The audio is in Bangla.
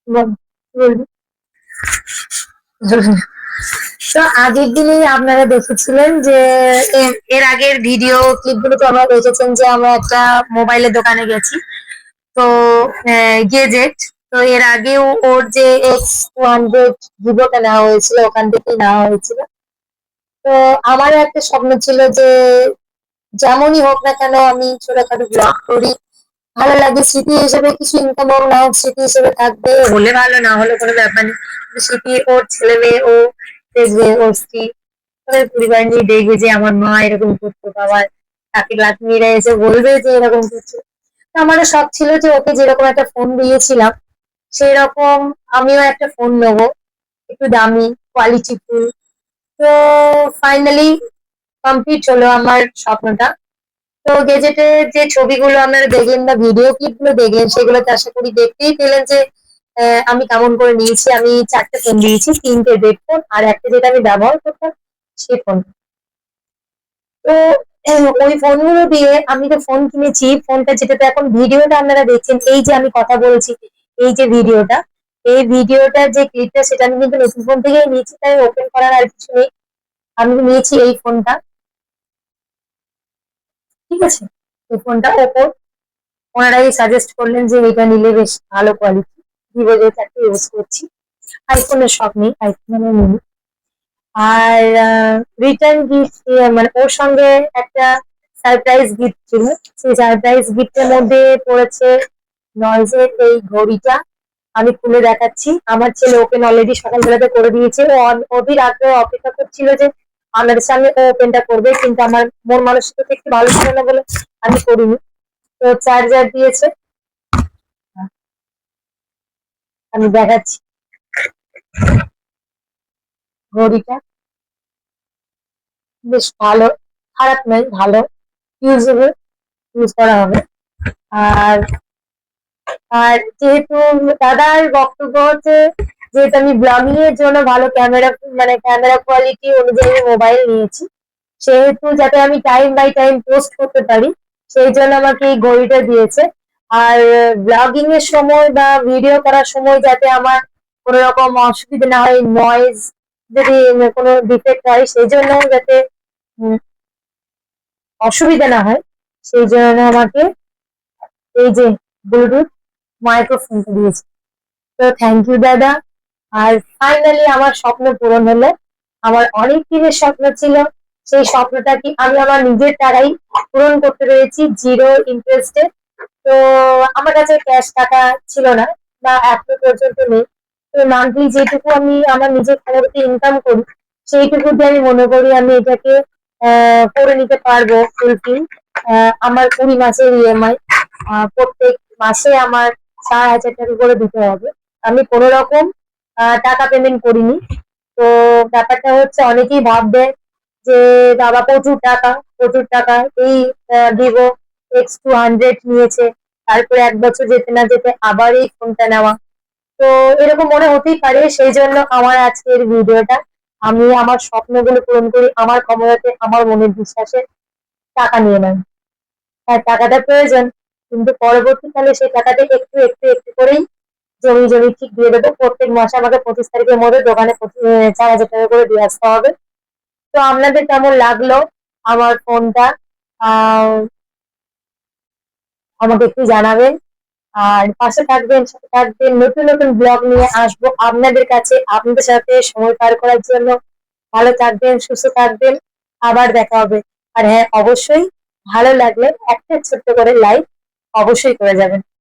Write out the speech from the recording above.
বলবি? তো আগের দিনেই আপনারা দেখেছিলেন যে এর আগের ভিডিও ক্লিপগুলো তো আমরা দেখেছেন যে আমরা একটা মোবাইলের দোকানে গেছি। তো গেজেট, তো এর আগেও ওর যে X100 ভিভোটা নেওয়া হয়েছিল ওখান থেকেই নেওয়া হয়েছিল। তো আমারও একটা স্বপ্ন ছিল যে যেমনই হোক না কেন আমি ছোটখাটো ব্লগ করি, ভালো লাগে, স্মৃতি হিসেবে কিছু ইনকাম হোক না হোক স্মৃতি হিসেবে থাকবে, হলে ভালো না হলে কোনো ব্যাপার নেই, কিন্তু স্মৃতি ওর ছেলে মেয়ে ও দেখবে, ওর স্ত্রী ওদের পরিবার নিয়ে দেখবে যে আমার মা এরকম করতো, বাবা তাকে লাতিনিরা এসে বলবে যে এরকম করছে। তো আমারও শখ ছিল যে ওকে যেরকম একটা ফোন দিয়েছিলাম সেই রকম আমিও একটা ফোন নেবো, একটু দামি, কোয়ালিটি ফুল। তো ফাইনালি কমপ্লিট হলো আমার স্বপ্নটা। তো গেজেটের যে ছবিগুলো আপনারা দেখলেন বা ভিডিও ক্লিপ গুলো দেখলেন সেগুলোতে আশা করি দেখতেই পেলেন যে আমি কেমন করে নিয়েছি। আমি 4টে ফোন দিয়েছি, 3টে বেড ফোন আর একটা যেটা আমি ব্যবহার করতাম সেই ফোন। তো ওই ফোনগুলো দিয়ে আমি যে ফোন কিনেছি, ফোনটা যেটাতে এখন ভিডিওটা আপনারা দেখছেন, এই যে আমি কথা বলছি, এই যে ভিডিওটা, এই ভিডিওটার যে ক্লিপটা সেটা আমি কিন্তু নতুন ফোন থেকেই নিয়েছি, তাই ওপেন করার আর কিছু নেই। আমি নিয়েছি এই ফোনটা, ঠিক আছে? এই ফোনটা ওপো, ওনারাই সাজেস্ট করলেন যে এটা নিলে বেশ ভালো কোয়ালিটি, ভিভো যেহেতু একটা ইউজ করছি, আইফোনের শখ নেই, আইফোন আমি নিই। আর রিটার্ন গিফট, মানে ওর সঙ্গে একটা সারপ্রাইজ গিফট ছিল। সেই সারপ্রাইজ গিফটের মধ্যে পড়েছে নয়েজের এই ঘড়িটা। আমি খুলে দেখাচ্ছি, আমার ছেলে ওপেন অলরেডি সকালবেলাতে করে দিয়েছে। ও অধীর আগ্রহে অপেক্ষা করছিল যে আমাদের সামনে ও ওপেনটা করবে, কিন্তু আমার মন মানসিকতা একটু ভালো ছিল না বলে আমি করিনি। তো চার্জার দিয়েছে, আমি দেখাচ্ছি ঘড়িটা, বেশ ভালো, খারাপ নয়, ভালো, ইউজেবল, ইউজ করা হবে। আর আর যেহেতু দাদার বক্তব্য হচ্ছে, যেহেতু আমি ব্লগিং এর জন্য ভালো ক্যামেরা, মানে ক্যামেরা কোয়ালিটি অনুযায়ী মোবাইল নিয়েছি, সেহেতু যাতে আমি টাইম বাই টাইম পোস্ট করতে পারি সেই জন্য আমাকে এই ঘড়িটা দিয়েছে। আর ব্লগিং এর সময় বা ভিডিও করার সময় যাতে আমার কোনো রকম অসুবিধা না হয়, নয়েজ যদি কোনো ডিফেক্ট হয় সেই জন্য যাতে উম, অসুবিধা না হয় সেই জন্য আমাকে এই যে ব্লুটুথ মাইক্রোফোনটা দিয়েছে। তো থ্যাংক ইউ দাদা। আর ফাইনালি আমার স্বপ্ন পূরণ হলো। আমার অনেক দিনের স্বপ্ন ছিল, সেই স্বপ্নটা কি আমি আমার নিজের টাকাই পূরণ করতে পেরেছি, জিরো ইন্টারেস্টে। তো আমার কাছে ক্যাশ টাকা ছিল না বা এখনো পর্যন্ত নেই। তো মান্থলি যেটুকু আমি আমার নিজের খরচে ইনকাম করি সেইটুকু দিয়ে আমি মনে করি আমি এটাকে করে নিতে পারবো ফুলফিল। আমার 20 মাসের ইএমআই প্রত্যেক মাসে আমার 4,000 টাকা করে দিতে হবে। আমি কোনো রকম টাকা পেমেন্ট করিনি। তো ব্যাপারটা হচ্ছে অনেকেই ভাববে যে বাবা প্রচুর টাকা, প্রচুর টাকা, এই ভিভো X200 নিয়েছে, তারপরে 1 বছর যেতে না যেতে আবার এই ফোনটা নেওয়া। তো এরকম মনে হতেই পারে, সেই জন্য আমার আজকের ভিডিওটা। আমি আমার স্বপ্নগুলো পূরণ করি আমার ক্ষমতাতে, আমার মনের বিশ্বাসে টাকা নিয়ে নেন। হ্যাঁ, টাকাটা প্রয়োজন, কিন্তু পরবর্তীকালে সেই টাকাটা একটু একটু একটু করেই জমি জমি ঠিক দিয়ে দেবো। প্রত্যেক মাসে আমাকে 25 তারিখের মধ্যে দোকানে 4,000 টাকা করে দিয়ে আসতে হবে। তো আপনাদের কেমন লাগলো আমার ফোনটা, আহ আমাকে একটু জানাবেন। আর পাশে থাকবেন, সাথে থাকবেন, নতুন নতুন ব্লগ নিয়ে আসবো আপনাদের কাছে, আপনাদের সাথে সময় পার করার জন্য। ভালো থাকবেন, সুস্থ থাকবেন, আবার দেখা হবে। আর হ্যাঁ, অবশ্যই ভালো লাগলে একটা ছোট্ট করে লাইক অবশ্যই করে যাবেন।